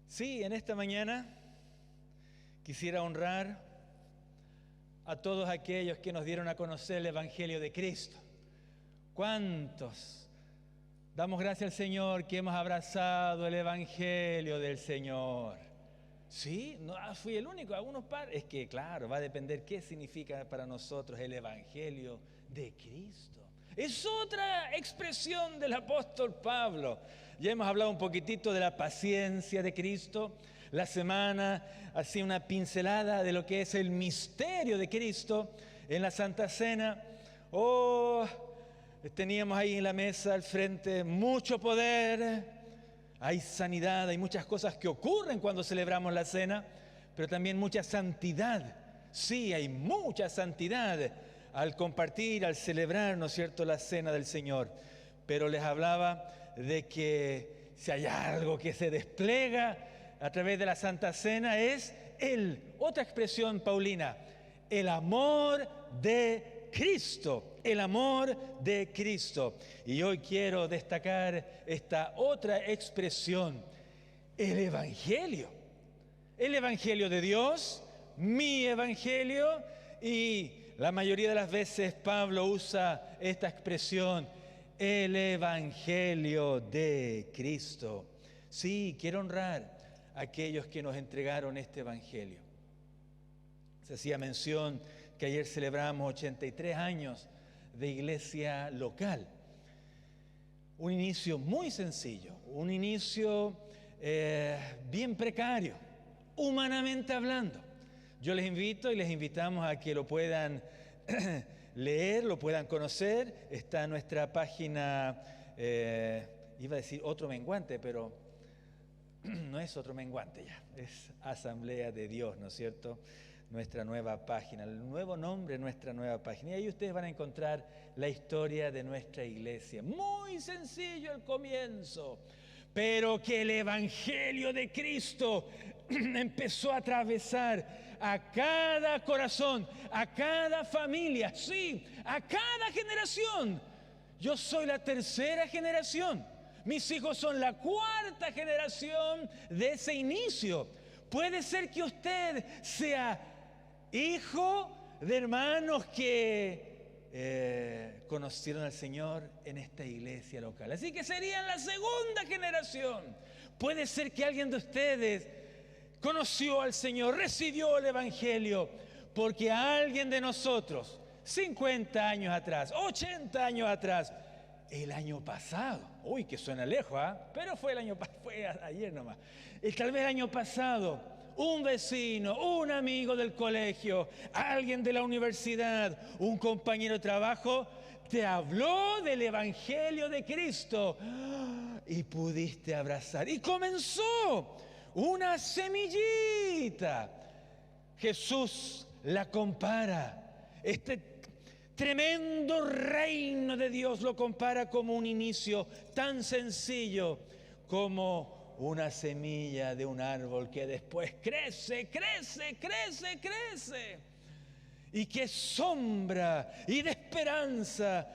Sí, en esta mañana quisiera honrar a todos aquellos que nos dieron a conocer el Evangelio de Cristo. ¿Cuántos? Damos gracias al Señor que hemos abrazado el Evangelio del Señor. Sí, no fui el único, algunos pares. Es que claro, va a depender qué significa para nosotros el Evangelio de Cristo. Es otra expresión del apóstol Pablo. Ya hemos hablado un poquitito de la paciencia de Cristo. La semana, así una pincelada de lo que es el misterio de Cristo en la Santa Cena. Teníamos ahí en la mesa al frente mucho poder. Hay sanidad, hay muchas cosas que ocurren cuando celebramos la cena, pero también mucha santidad. Sí, hay mucha santidad al compartir, al celebrar, ¿no es cierto?, la cena del Señor. Pero les hablaba de que si hay algo que se despliega a través de la Santa Cena es otra expresión paulina, el amor de Cristo, el amor de Cristo. Y hoy quiero destacar esta otra expresión, el Evangelio de Dios, mi Evangelio, y la mayoría de las veces Pablo usa esta expresión, el Evangelio de Cristo. Sí, quiero honrar a aquellos que nos entregaron este Evangelio. Se hacía mención que ayer celebramos 83 años de iglesia local. Un inicio muy sencillo, un inicio bien precario, humanamente hablando. Yo les invito y les invitamos a que lo puedan leer, lo puedan conocer. Está en nuestra página, iba a decir Otro Menguante, pero no es Otro Menguante ya, es Asamblea de Dios, ¿no es cierto? Nuestra nueva página, el nuevo nombre de nuestra nueva página. Y ahí ustedes van a encontrar la historia de nuestra iglesia. Muy sencillo el comienzo, pero que el Evangelio de Cristo empezó a atravesar a cada corazón, a cada familia, sí, a cada generación. Yo soy la tercera generación. Mis hijos son la cuarta generación de ese inicio. Puede ser que usted sea hijo de hermanos que conocieron al Señor en esta iglesia local. Así que serían la segunda generación. Puede ser que alguien de ustedes conoció al Señor, recibió el Evangelio, porque alguien de nosotros, 50 años atrás, 80 años atrás, el año pasado, uy, que suena lejos, pero fue ayer nomás, tal vez el año pasado, un vecino, un amigo del colegio, alguien de la universidad, un compañero de trabajo, te habló del Evangelio de Cristo y pudiste abrazar. Y comenzó una semillita. Jesús la compara, este tremendo reino de Dios lo compara como un inicio tan sencillo como una semilla de un árbol que después crece y que es sombra y de esperanza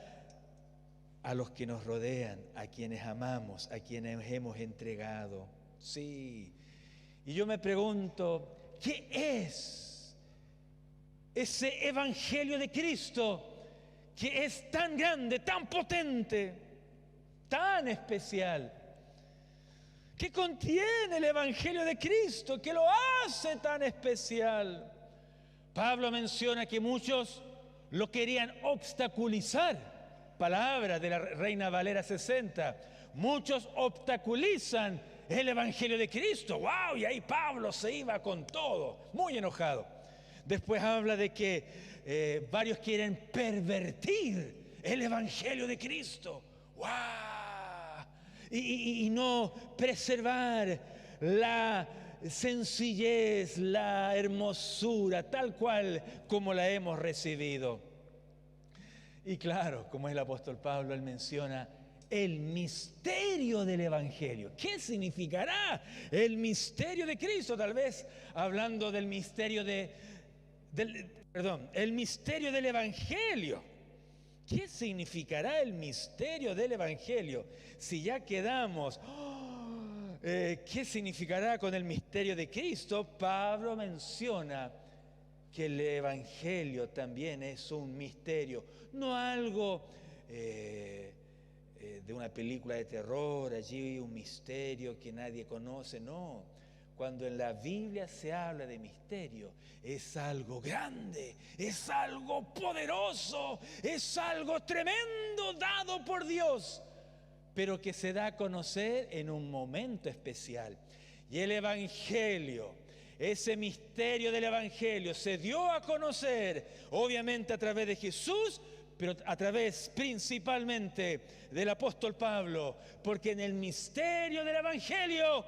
a los que nos rodean, a quienes amamos, a quienes hemos entregado. Sí, y yo me pregunto, ¿qué es ese Evangelio de Cristo que es tan grande, tan potente, tan especial? ¿Qué contiene el Evangelio de Cristo que lo hace tan especial? Pablo menciona que muchos lo querían obstaculizar. Palabra de la Reina Valera 60. Muchos obstaculizan el Evangelio de Cristo. ¡Wow! Y ahí Pablo se iba con todo, muy enojado. Después habla de que varios quieren pervertir el Evangelio de Cristo. ¡Wow! Y no preservar la sencillez, la hermosura, tal cual como la hemos recibido. Y claro, como es el apóstol Pablo, él menciona el misterio del Evangelio. ¿Qué significará el misterio de Cristo? Tal vez hablando del misterio el misterio del Evangelio. ¿Qué significará el misterio del Evangelio? Si ya quedamos ¿qué significará con el misterio de Cristo? Pablo menciona que el Evangelio también es un misterio, no algo de una película de terror, allí un misterio que nadie conoce, no. Cuando en la Biblia se habla de misterio, es algo grande, es algo poderoso, es algo tremendo dado por Dios, pero que se da a conocer en un momento especial. Y el Evangelio, ese misterio del Evangelio se dio a conocer, obviamente a través de Jesús, pero a través principalmente del apóstol Pablo, porque en el misterio del Evangelio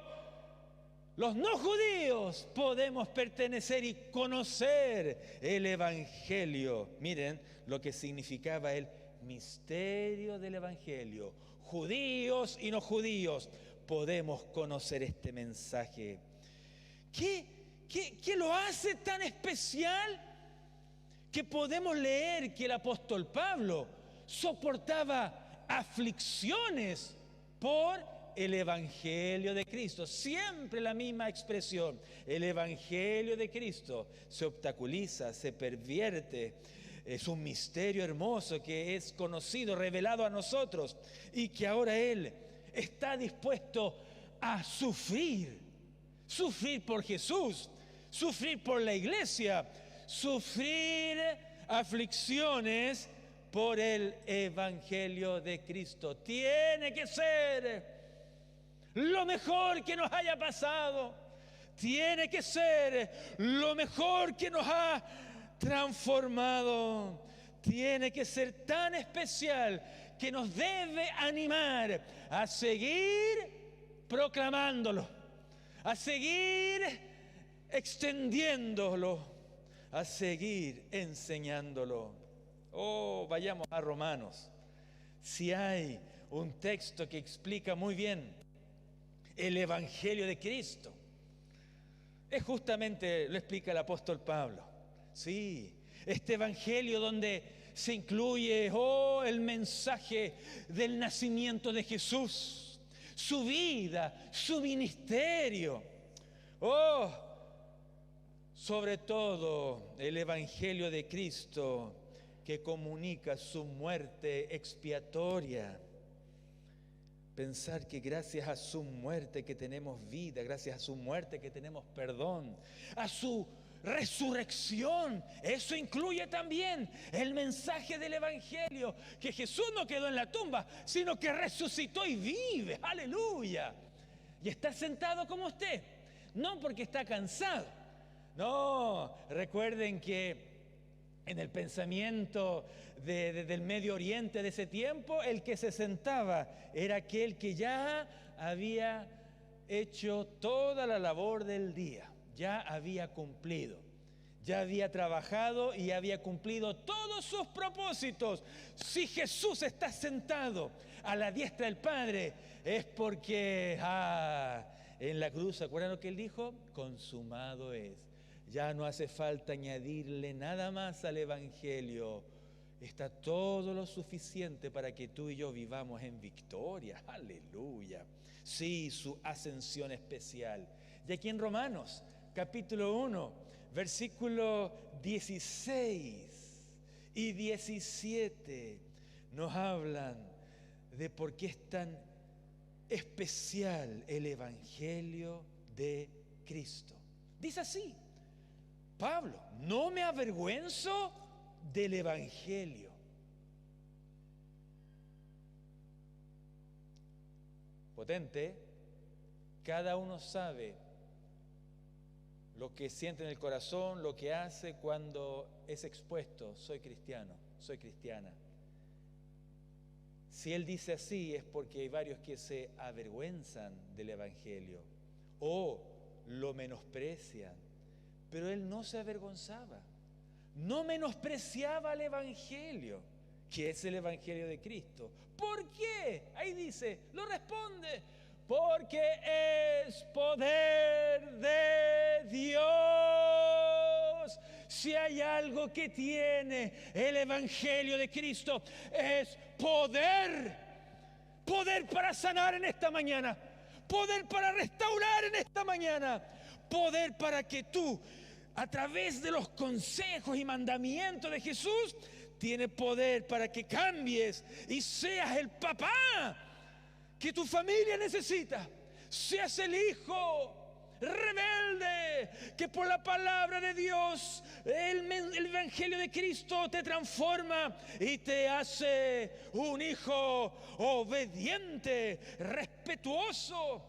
los no judíos podemos pertenecer y conocer el Evangelio. Miren lo que significaba el misterio del Evangelio. Judíos y no judíos podemos conocer este mensaje. ¿Qué lo hace tan especial? Que podemos leer que el apóstol Pablo soportaba aflicciones por el Evangelio de Cristo. Siempre la misma expresión. El Evangelio de Cristo se obstaculiza, se pervierte. Es un misterio hermoso que es conocido, revelado a nosotros y que ahora Él está dispuesto a sufrir. Sufrir por Jesús, sufrir por la iglesia, sufrir aflicciones por el Evangelio de Cristo. Tiene que ser lo mejor que nos haya pasado. Tiene que ser lo mejor que nos ha transformado. Tiene que ser tan especial que nos debe animar a seguir proclamándolo, a seguir extendiéndolo, a seguir enseñándolo. Oh, vayamos a Romanos. Si hay un texto que explica muy bien el Evangelio de Cristo, es justamente, lo explica el apóstol Pablo. Sí, este Evangelio donde se incluye, el mensaje del nacimiento de Jesús, su vida, su ministerio. Sobre todo el Evangelio de Cristo que comunica su muerte expiatoria. Pensar que gracias a su muerte que tenemos vida, gracias a su muerte que tenemos perdón, a su resurrección. Eso incluye también el mensaje del Evangelio, que Jesús no quedó en la tumba, sino que resucitó y vive. ¡Aleluya! Y está sentado como usted, no porque está cansado. No, recuerden que en el pensamiento del Medio Oriente de ese tiempo, el que se sentaba era aquel que ya había hecho toda la labor del día, ya había cumplido, ya había trabajado y había cumplido todos sus propósitos. Si Jesús está sentado a la diestra del Padre, es porque en la cruz, ¿se acuerdan lo que Él dijo? Consumado es. Ya no hace falta añadirle nada más al Evangelio. Está todo lo suficiente para que tú y yo vivamos en victoria. Aleluya. Sí, su ascensión especial. Y aquí en Romanos, capítulo 1, versículo 16 y 17, nos hablan de por qué es tan especial el Evangelio de Cristo. Dice así Pablo: no me avergüenzo del Evangelio. Potente. Cada uno sabe lo que siente en el corazón, lo que hace cuando es expuesto. Soy cristiano, soy cristiana. Si él dice así es porque hay varios que se avergüenzan del Evangelio o lo menosprecian. Pero él no se avergonzaba, no menospreciaba el Evangelio, que es el Evangelio de Cristo. ¿Por qué? Ahí dice, lo responde: porque es poder de Dios. Si hay algo que tiene el Evangelio de Cristo, es poder. Poder para sanar en esta mañana. poder para restaurar en esta mañana, poder para que tú, a través de los consejos y mandamientos de Jesús, tiene poder para que cambies y seas el papá que tu familia necesita. Seas el hijo rebelde que por la palabra de Dios, el Evangelio de Cristo te transforma y te hace un hijo obediente, respetuoso.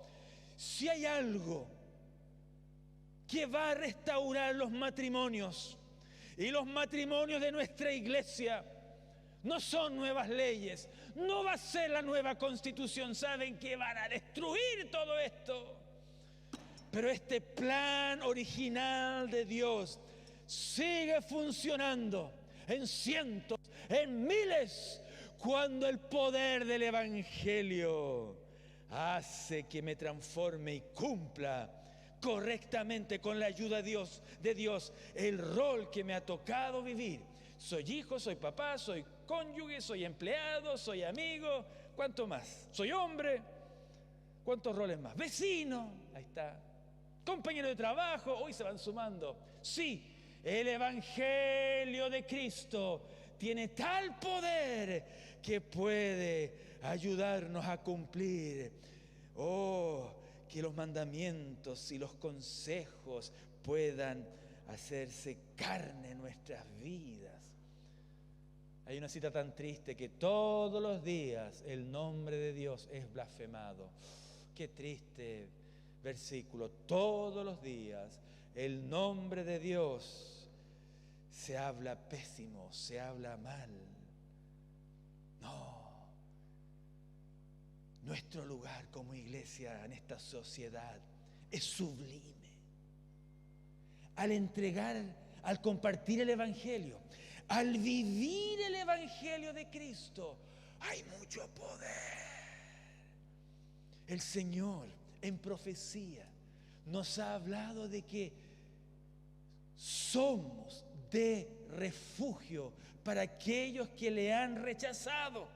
Si hay algo que va a restaurar los matrimonios, y los matrimonios de nuestra iglesia, no son nuevas leyes, no va a ser la nueva constitución. Saben que van a destruir todo esto. Pero este plan original de Dios sigue funcionando en cientos, en miles, cuando el poder del Evangelio hace que me transforme y cumpla correctamente, con la ayuda de Dios, el rol que me ha tocado vivir. Soy hijo, soy papá, soy cónyuge, soy empleado, soy amigo. ¿Cuánto más? Soy hombre. ¿Cuántos roles más? Vecino, ahí está. Compañero de trabajo, hoy se van sumando. Sí, el Evangelio de Cristo tiene tal poder que puede ayudarnos a cumplir. Que los mandamientos y los consejos puedan hacerse carne en nuestras vidas. Hay una cita tan triste que todos los días el nombre de Dios es blasfemado. Qué triste versículo. Todos los días el nombre de Dios se habla pésimo, se habla mal. No. Nuestro lugar como iglesia en esta sociedad es sublime. Al entregar, al compartir el Evangelio, al vivir el Evangelio de Cristo, hay mucho poder. El Señor en profecía nos ha hablado de que somos de refugio para aquellos que le han rechazado.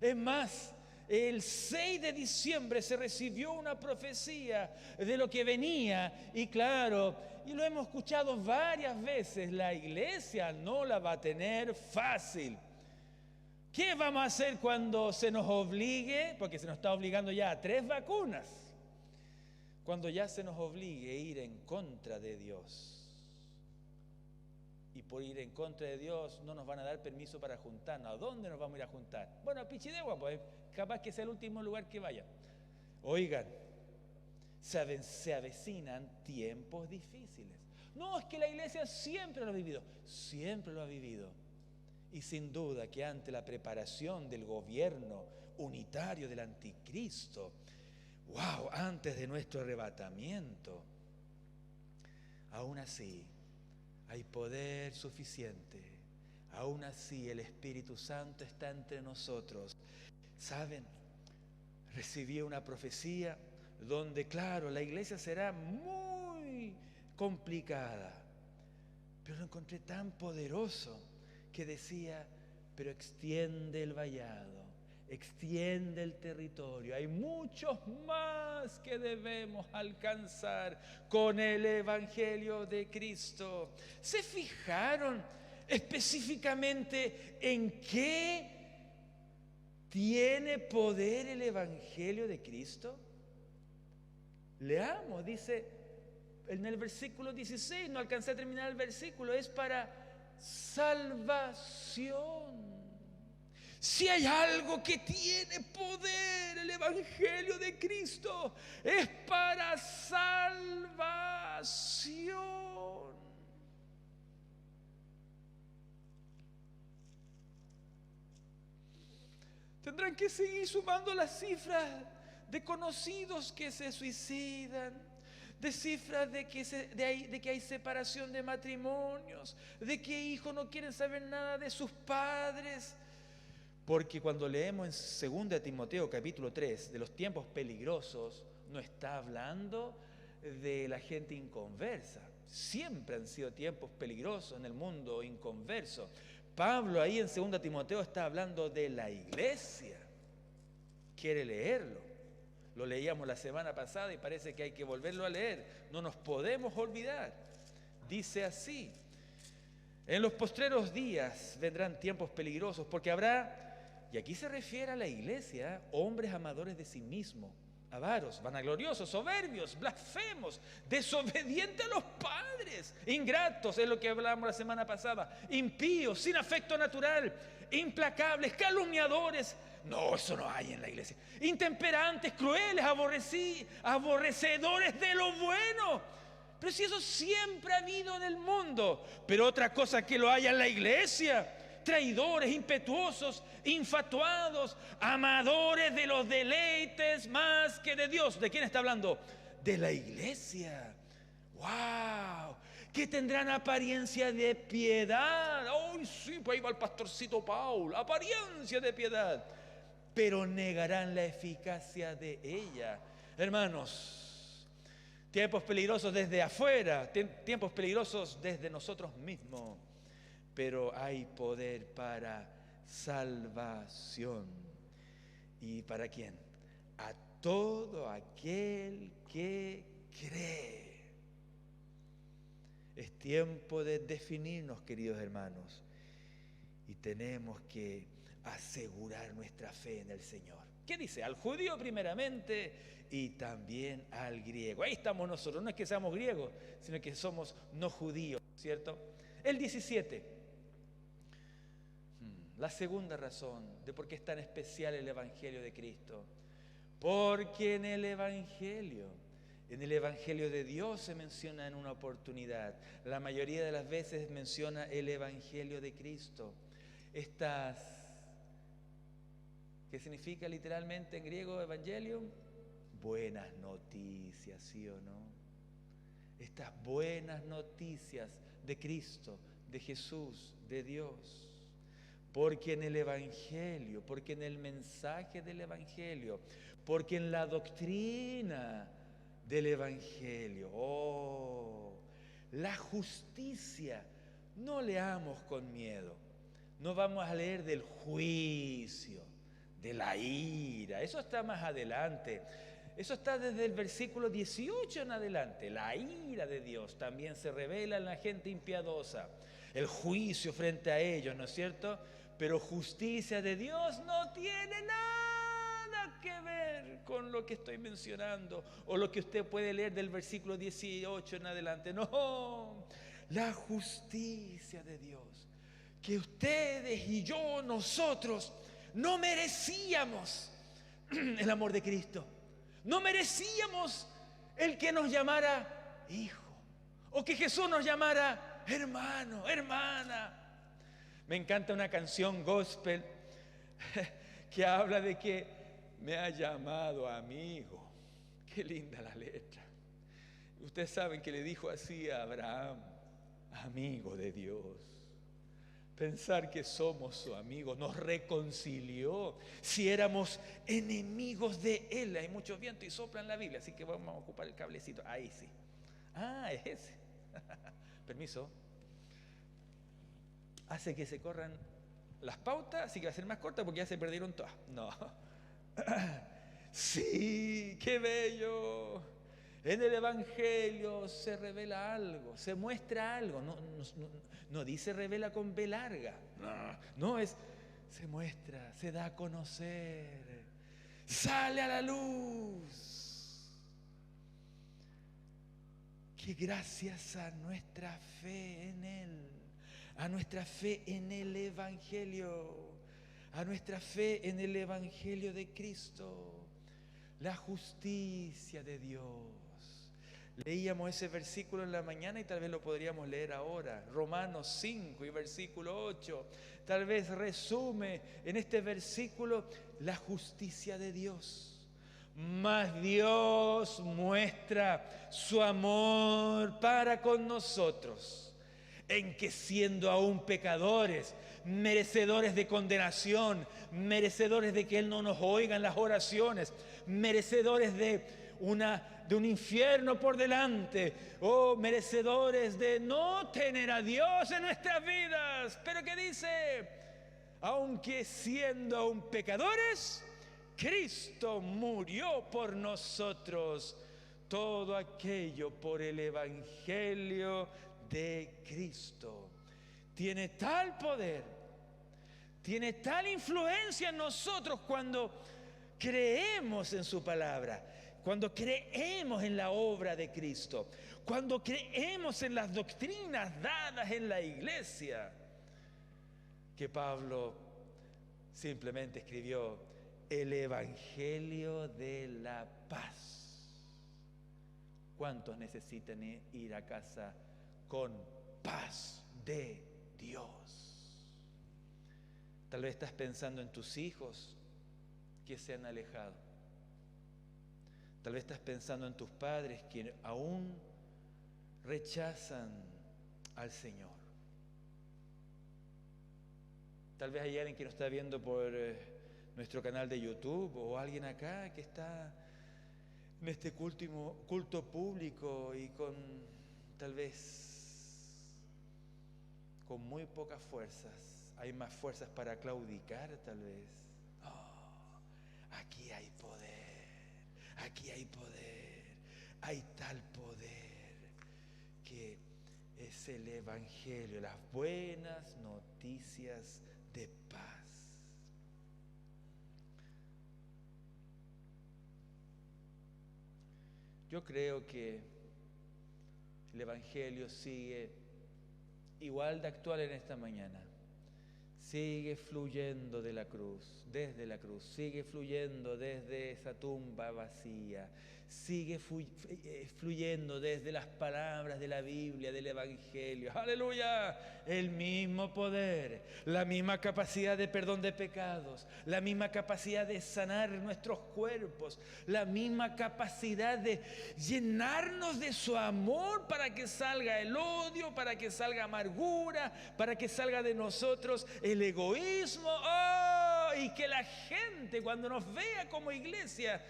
Es más, el 6 de diciembre se recibió una profecía de lo que venía, y claro, y lo hemos escuchado varias veces, la iglesia no la va a tener fácil. ¿Qué vamos a hacer cuando se nos obligue? Porque se nos está obligando ya a 3 vacunas. Cuando ya se nos obligue a ir en contra de Dios. Y por ir en contra de Dios no nos van a dar permiso para juntarnos. ¿A dónde nos vamos a ir a juntar? Bueno, a Pichidegua, pues capaz que sea el último lugar que vaya. Oigan, se avecinan tiempos difíciles. No, es que la iglesia siempre lo ha vivido. Siempre lo ha vivido. Y sin duda que ante la preparación del gobierno unitario del anticristo, antes de nuestro arrebatamiento, aún así hay poder suficiente. Aún así el Espíritu Santo está entre nosotros. ¿Saben? Recibí una profecía donde, claro, la iglesia será muy complicada, pero lo encontré tan poderoso que decía: pero extiende el vallado, extiende el territorio. Hay muchos más que debemos alcanzar con el Evangelio de Cristo. ¿Se fijaron específicamente en qué tiene poder el Evangelio de Cristo? Leamos, dice en el versículo 16, no alcancé a terminar el versículo, es para salvación. Si hay algo que tiene poder el Evangelio de Cristo, es para salvación. Tendrán que seguir sumando las cifras de conocidos que se suicidan, de cifras de que hay separación de matrimonios, de que hijos no quieren saber nada de sus padres. Porque cuando leemos en 2 Timoteo capítulo 3 de los tiempos peligrosos, no está hablando de la gente inconversa. Siempre han sido tiempos peligrosos en el mundo inconverso. Pablo ahí en 2 Timoteo está hablando de la iglesia. Quiere leerlo. Lo leíamos la semana pasada y parece que hay que volverlo a leer. No nos podemos olvidar. Dice así: en los postreros días vendrán tiempos peligrosos, porque habrá, y aquí se refiere a la iglesia, hombres amadores de sí mismos, avaros, vanagloriosos, soberbios, blasfemos, desobedientes a los padres, ingratos, es lo que hablamos la semana pasada, impíos, sin afecto natural, implacables, calumniadores. No, eso no hay en la iglesia. Intemperantes, crueles, aborrecedores de lo bueno. Pero si eso siempre ha habido en el mundo. Pero otra cosa que lo haya en la iglesia: traidores, impetuosos, infatuados, amadores de los deleites más que de Dios. ¿De quién está hablando? De la iglesia. ¡Wow! Que tendrán apariencia de piedad. ¡Ay, sí! Pues ahí va el pastorcito Paul. Apariencia de piedad. Pero negarán la eficacia de ella. Hermanos, tiempos peligrosos desde afuera, tiempos peligrosos desde nosotros mismos. Pero hay poder para salvación. ¿Y para quién? A todo aquel que cree. Es tiempo de definirnos, queridos hermanos, y tenemos que asegurar nuestra fe en el Señor. ¿Qué dice? Al judío primeramente y también al griego. Ahí estamos nosotros, no es que seamos griegos, sino que somos no judíos, ¿cierto? El 17. La segunda razón de por qué es tan especial el Evangelio de Cristo. Porque en el Evangelio de Dios se menciona en una oportunidad. La mayoría de las veces menciona el Evangelio de Cristo. ¿Qué significa literalmente en griego evangelium? Buenas noticias, ¿sí o no? Estas buenas noticias de Cristo, de Jesús, de Dios. Porque en el Evangelio, porque en el mensaje del Evangelio, porque en la doctrina del Evangelio, la justicia, no leamos con miedo, no vamos a leer del juicio, de la ira, eso está más adelante, eso está desde el versículo 18 en adelante. La ira de Dios también se revela en la gente impiadosa, el juicio frente a ellos, ¿no es cierto? Pero justicia de Dios no tiene nada que ver con lo que estoy mencionando o lo que usted puede leer del versículo 18 en adelante. No, la justicia de Dios, que ustedes y yo, nosotros, no merecíamos el amor de Cristo. No merecíamos el que nos llamara hijo o que Jesús nos llamara hermano, hermana. Me encanta una canción gospel que habla de que me ha llamado amigo. Qué linda la letra. Ustedes saben que le dijo así a Abraham: amigo de Dios. Pensar que somos su amigo, nos reconcilió. Si éramos enemigos de Él. Hay mucho viento y sopla en la Biblia, así que vamos a ocupar el cablecito. Ahí sí. Ah, es ese. Permiso. Hace que se corran las pautas, así que va a ser más corta porque ya se perdieron todas. No. Sí, qué bello. En el Evangelio se revela algo, se muestra algo. No dice revela con B larga. No, se muestra, se da a conocer, sale a la luz. Que gracias a nuestra fe en Él, a nuestra fe en el Evangelio, a nuestra fe en el Evangelio de Cristo, la justicia de Dios. Leíamos ese versículo en la mañana y tal vez lo podríamos leer ahora. Romanos 5 y versículo 8. Tal vez resume en este versículo la justicia de Dios. Mas Dios muestra su amor para con nosotros, en que siendo aún pecadores, merecedores de condenación, merecedores de que Él no nos oiga en las oraciones, merecedores de un infierno por delante, merecedores de no tener a Dios en nuestras vidas. Pero ¿qué dice? Aunque siendo aún pecadores, Cristo murió por nosotros. Todo aquello por el Evangelio de Cristo. Tiene tal poder, tiene tal influencia en nosotros cuando creemos en su palabra, cuando creemos en la obra de Cristo, cuando creemos en las doctrinas dadas en la iglesia, que Pablo simplemente escribió el Evangelio de la paz. ¿Cuántos necesitan ir a casa con paz de Dios? Tal vez estás pensando en tus hijos que se han alejado. Tal vez estás pensando en tus padres que aún rechazan al Señor. Tal vez hay alguien que nos está viendo por nuestro canal de YouTube, o alguien acá que está en este culto público y con tal vez con muy pocas fuerzas. Hay más fuerzas para claudicar, tal vez. Oh, aquí hay poder, aquí hay poder, hay tal poder que es el Evangelio, las buenas noticias de paz. Yo creo que el Evangelio sigue igual de actual en esta mañana. Sigue fluyendo de la cruz, desde la cruz, sigue fluyendo desde esa tumba vacía, sigue fluyendo desde las palabras de la Biblia, del Evangelio. ¡Aleluya! El mismo poder, la misma capacidad de perdón de pecados, la misma capacidad de sanar nuestros cuerpos, la misma capacidad de llenarnos de su amor para que salga el odio, para que salga amargura, para que salga de nosotros el egoísmo. ¡Oh! Y que la gente cuando nos vea como iglesia,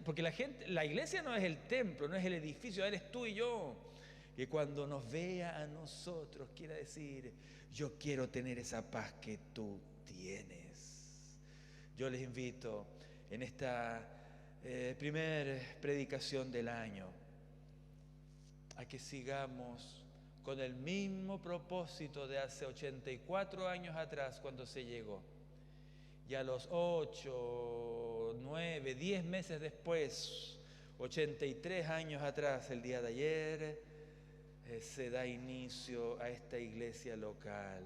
porque la iglesia no es el templo, no es el edificio, eres tú y yo, que cuando nos vea a nosotros quiera decir, yo quiero tener esa paz que tú tienes. Yo les invito en esta primer predicación del año a que sigamos con el mismo propósito de hace 84 años atrás cuando se llegó. Y a los 8, 9, 10 meses después, 83 años atrás, el día de ayer, se da inicio a esta iglesia local.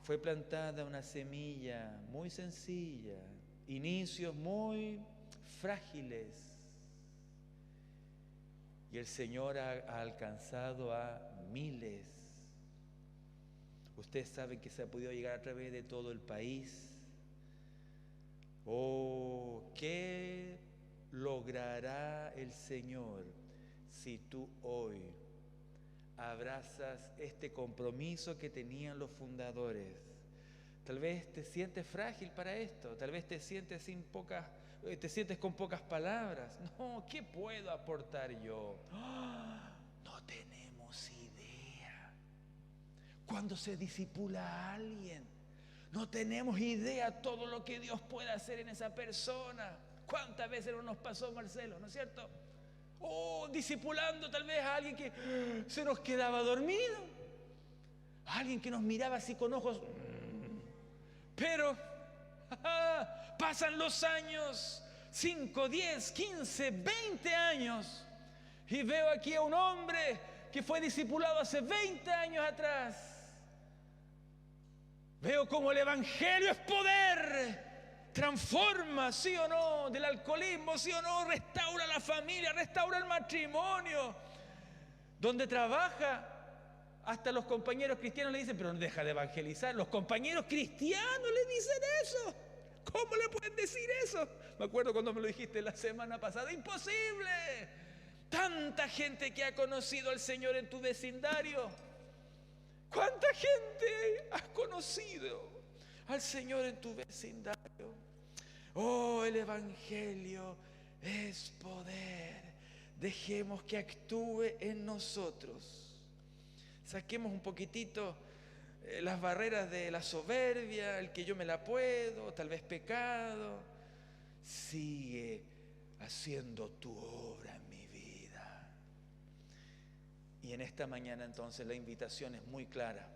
Fue plantada una semilla muy sencilla, inicios muy frágiles. Y el Señor ha alcanzado a miles. Ustedes saben que se ha podido llegar a través de todo el país. Oh, ¿qué logrará el Señor si tú hoy abrazas este compromiso que tenían los fundadores? Tal vez te sientes frágil para esto, tal vez te sientes con pocas palabras. No, ¿qué puedo aportar yo? No tenemos idea. Cuando se discipula a alguien, no tenemos idea todo lo que Dios puede hacer en esa persona. ¿Cuántas veces no nos pasó, Marcelo? ¿No es cierto? Discipulando tal vez a alguien que se nos quedaba dormido, a alguien que nos miraba así con ojos. Pero pasan los años, 5, 10, 15, 20 años, y veo aquí a un hombre que fue discipulado hace 20 años atrás. Veo como el Evangelio es poder, transforma, sí o no, del alcoholismo, sí o no, restaura la familia, restaura el matrimonio. Donde trabaja, hasta los compañeros cristianos le dicen, pero no deja de evangelizar. Los compañeros cristianos le dicen eso. ¿Cómo le pueden decir eso? Me acuerdo cuando me lo dijiste la semana pasada. ¡Imposible! Tanta gente que ha conocido al Señor en tu vecindario. ¿Cuánta gente has conocido al Señor en tu vecindario? Oh, el Evangelio es poder. Dejemos que actúe en nosotros. Saquemos un poquitito las barreras de la soberbia, el que yo me la puedo, tal vez pecado. sigue haciendo tu obra en mi vida. Y en esta mañana entonces la invitación es muy clara.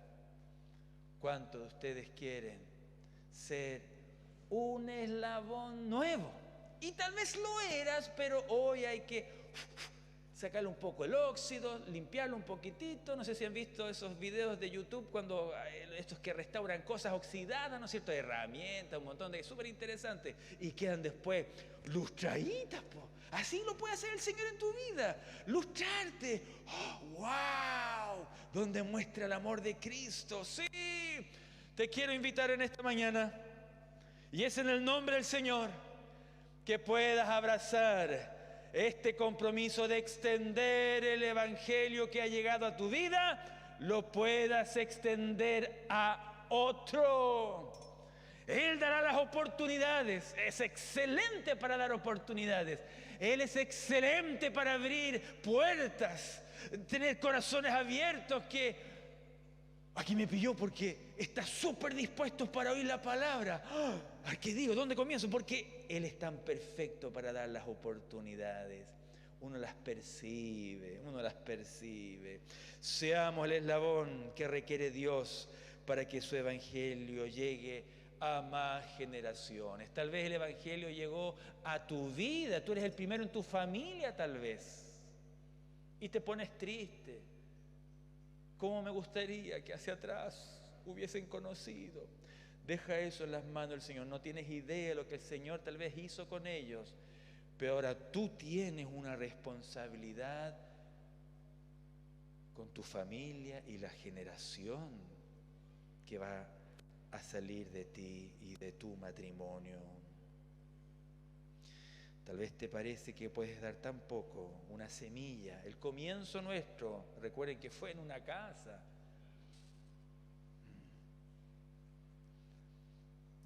¿Cuántos de ustedes quieren ser un eslabón nuevo? Y tal vez lo eras, pero hoy hay que sacarle un poco el óxido, limpiarlo un poquitito. No sé si han visto esos videos de YouTube cuando estos que restauran cosas oxidadas, ¿no es cierto? Herramientas, un montón de súper interesantes. Y quedan después lustraditas, po. Así lo puede hacer el Señor en tu vida. Lustrarte. ¡Oh, wow! Donde muestra el amor de Cristo. Sí. Te quiero invitar en esta mañana. Y es en el nombre del Señor que puedas abrazar este compromiso de extender el evangelio que ha llegado a tu vida, lo puedas extender a otro. Él dará las oportunidades, es excelente para dar oportunidades. Él es excelente para abrir puertas, tener corazones abiertos que... Aquí me pilló porque está súper dispuesto para oír la palabra. ¿Qué digo? ¿Dónde comienzo? Porque Él es tan perfecto para dar las oportunidades. Uno las percibe, uno las percibe. Seamos el eslabón que requiere Dios para que su evangelio llegue a más generaciones. Tal vez el evangelio llegó a tu vida, tú eres el primero en tu familia tal vez. Y te pones triste. ¿Cómo me gustaría que hacia atrás hubiesen conocido? Deja eso en las manos del Señor. No tienes idea de lo que el Señor tal vez hizo con ellos. Pero ahora tú tienes una responsabilidad con tu familia y la generación que va a salir de ti y de tu matrimonio. Tal vez te parece que puedes dar tan poco, una semilla. El comienzo nuestro, recuerden que fue en una casa.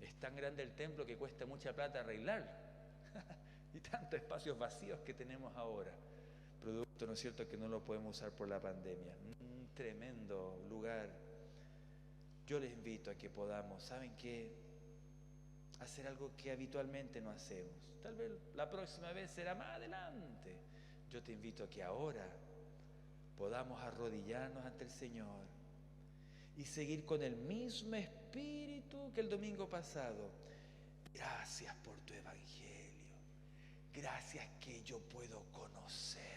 Es tan grande el templo que cuesta mucha plata arreglarlo. Y tantos espacios vacíos que tenemos ahora. Producto, ¿no es cierto?, que no lo podemos usar por la pandemia. Un tremendo lugar. Yo les invito a que podamos, ¿saben qué? Hacer algo que habitualmente no hacemos. Tal vez la próxima vez será más adelante. Yo te invito a que ahora podamos arrodillarnos ante el Señor y seguir con el mismo espíritu que el domingo pasado. Gracias por tu evangelio. Gracias que yo puedo conocerte.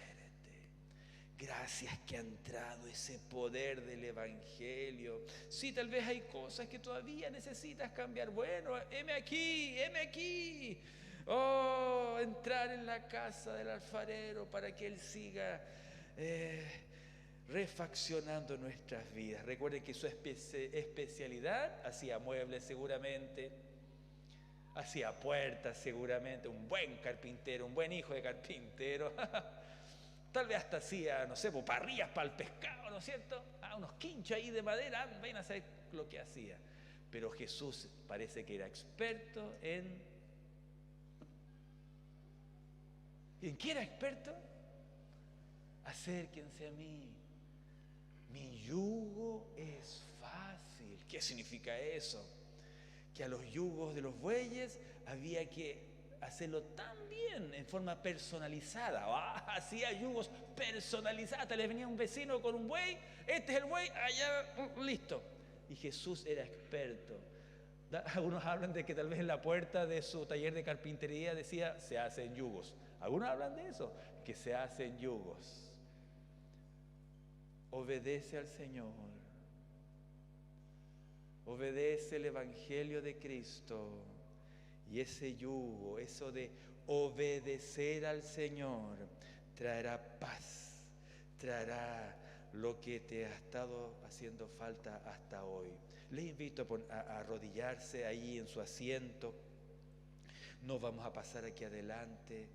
Gracias que ha entrado ese poder del evangelio. Sí, tal vez hay cosas que todavía necesitas cambiar. Bueno, heme aquí. Oh, entrar en la casa del alfarero para que Él siga refaccionando nuestras vidas. Recuerden que su especialidad, hacía muebles seguramente, hacía puertas seguramente, un buen carpintero, un buen hijo de carpintero. Tal vez hasta hacía, no sé, parrillas para el pescado, ¿no es cierto? Unos quinchos ahí de madera, vayan a saber lo que hacía. Pero Jesús parece que era experto en... ¿En qué era experto? Acérquense a mí. Mi yugo es fácil. ¿Qué significa eso? Que a los yugos de los bueyes había que hacerlo tan bien, en forma personalizada. Hacía yugos personalizados. Les venía un vecino con un buey, este es el buey, allá, listo. Y Jesús era experto. Algunos hablan de que tal vez en la puerta de su taller de carpintería decía, se hacen yugos. Algunos hablan de eso, que se hacen yugos. Obedece al Señor. Obedece el evangelio de Cristo. Y ese yugo, eso de obedecer al Señor, traerá paz, traerá lo que te ha estado haciendo falta hasta hoy. Les invito a arrodillarse ahí en su asiento. Nos vamos a pasar aquí adelante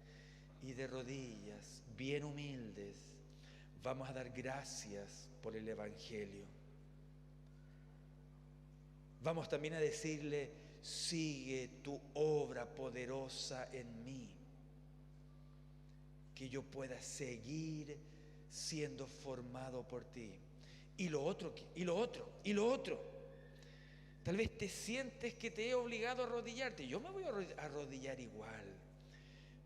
y de rodillas, bien humildes, vamos a dar gracias por el evangelio. Vamos también a decirle: sigue tu obra poderosa en mí, que yo pueda seguir siendo formado por ti. Y lo otro. Tal vez te sientes que te he obligado a arrodillarte. Yo me voy a arrodillar igual.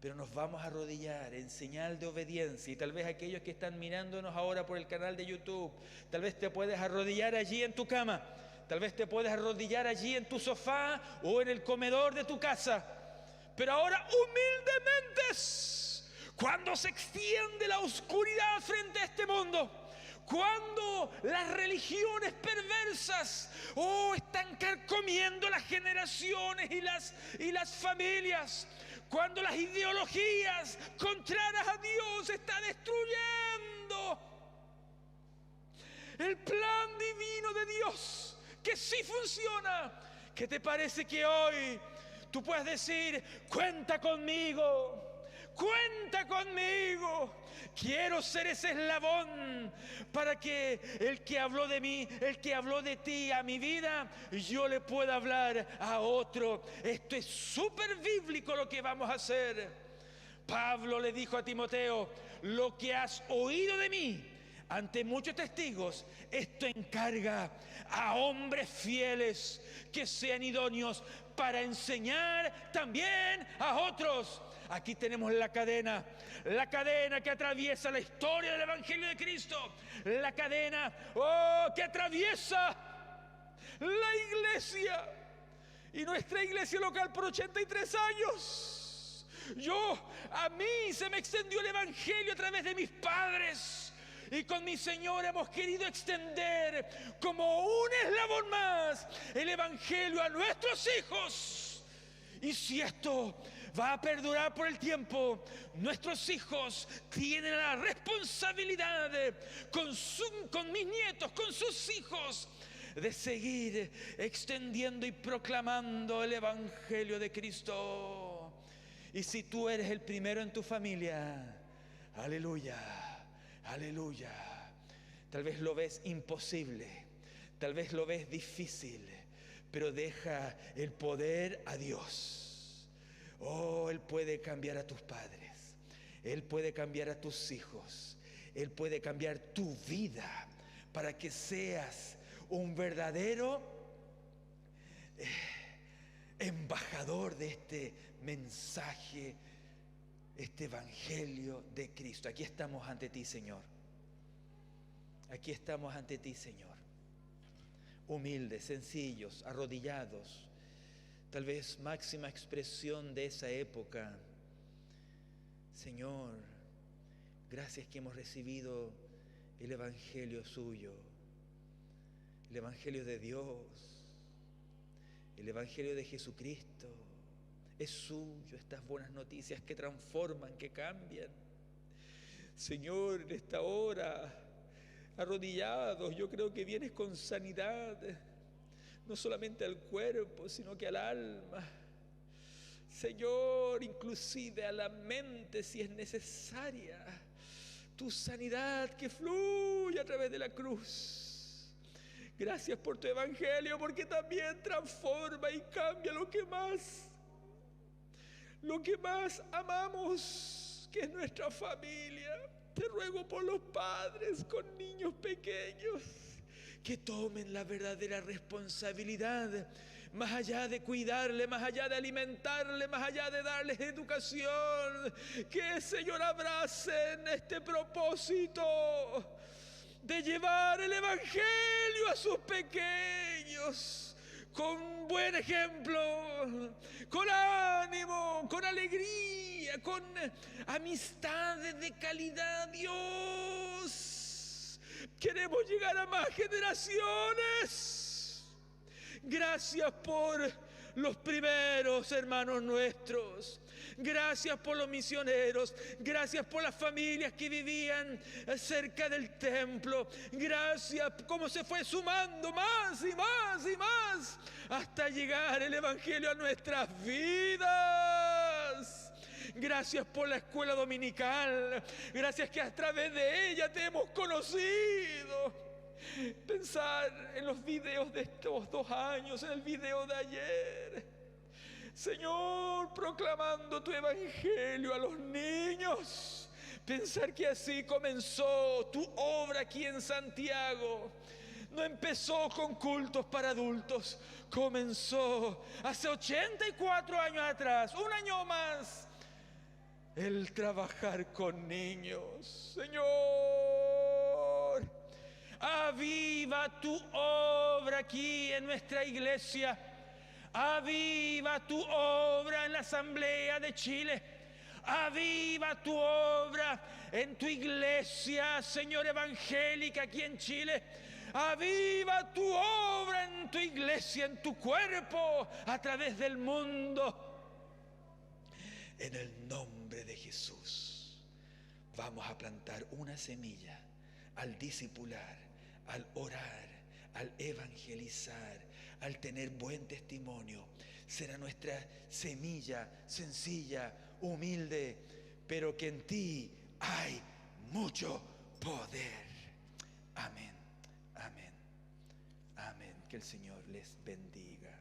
Pero nos vamos a arrodillar en señal de obediencia. Y tal vez aquellos que están mirándonos ahora por el canal de YouTube, tal vez te puedes arrodillar allí en tu cama. Tal vez te puedes arrodillar allí en tu sofá o en el comedor de tu casa. Pero ahora humildemente, cuando se extiende la oscuridad frente a este mundo, cuando las religiones perversas están carcomiendo las generaciones y las familias, cuando las ideologías contrarias a Dios están destruyendo el plan divino de Dios, que sí funciona, ¿qué te parece que hoy tú puedes decir: cuenta conmigo, cuenta conmigo? Quiero ser ese eslabón para que el que habló de mí, el que habló de ti a mi vida, yo le pueda hablar a otro. Esto es súper bíblico lo que vamos a hacer. Pablo le dijo a Timoteo: lo que has oído de mí ante muchos testigos, esto encarga a hombres fieles que sean idóneos para enseñar también a otros. Aquí tenemos la cadena que atraviesa la historia del Evangelio de Cristo, la cadena que atraviesa la iglesia y nuestra iglesia local por 83 años. A mí se me extendió el Evangelio a través de mis padres. Y con mi Señor hemos querido extender como un eslabón más el Evangelio a nuestros hijos. Y si esto va a perdurar por el tiempo, nuestros hijos tienen la responsabilidad con mis nietos, con sus hijos, de seguir extendiendo y proclamando el Evangelio de Cristo. Y si tú eres el primero en tu familia, aleluya, aleluya. Tal vez lo ves imposible, tal vez lo ves difícil, pero deja el poder a Dios. Él puede cambiar a tus padres, Él puede cambiar a tus hijos, Él puede cambiar tu vida para que seas un verdadero embajador de este mensaje, este Evangelio de Cristo. Aquí estamos ante ti, Señor. Aquí estamos ante ti, Señor. Humildes, sencillos, arrodillados. Tal vez máxima expresión de esa época. Señor, gracias que hemos recibido el Evangelio suyo, el Evangelio de Dios, el Evangelio de Jesucristo. Es suyo, estas buenas noticias que transforman, que cambian. Señor, en esta hora, arrodillados, yo creo que vienes con sanidad, no solamente al cuerpo, sino que al alma. Señor, inclusive a la mente, si es necesaria, tu sanidad que fluye a través de la cruz. Gracias por tu Evangelio, porque también transforma y cambia lo que más amamos, que es nuestra familia. Te ruego por los padres con niños pequeños, que tomen la verdadera responsabilidad, más allá de cuidarle, más allá de alimentarle, más allá de darles educación, que, Señor, abracen este propósito de llevar el Evangelio a sus pequeños, con buen ejemplo, con ánimo, con alegría, con amistades de calidad. Dios, queremos llegar a más generaciones. Gracias por los primeros hermanos nuestros. Gracias por los misioneros. Gracias por las familias que vivían cerca del templo. Gracias cómo se fue sumando más y más y más hasta llegar el Evangelio a nuestras vidas. Gracias por la escuela dominical. Gracias que a través de ella te hemos conocido. Pensar en los videos de estos 2 años, en el video de ayer, Señor, proclamando tu Evangelio a los niños. Pensar que así comenzó tu obra aquí en Santiago, no empezó con cultos para adultos, comenzó hace 84 años atrás, un año más, el trabajar con niños. Señor, aviva tu obra aquí en nuestra iglesia, aviva tu obra en la Asamblea de Chile, aviva tu obra en tu iglesia, Señor, evangélica aquí en Chile. Aviva tu obra en tu iglesia, en tu cuerpo, a través del mundo. En el nombre de Jesús, vamos a plantar una semilla al discipular, al orar, al evangelizar, al tener buen testimonio. Será nuestra semilla sencilla, humilde, pero que en ti hay mucho poder. Amén, amén, amén. Que el Señor les bendiga.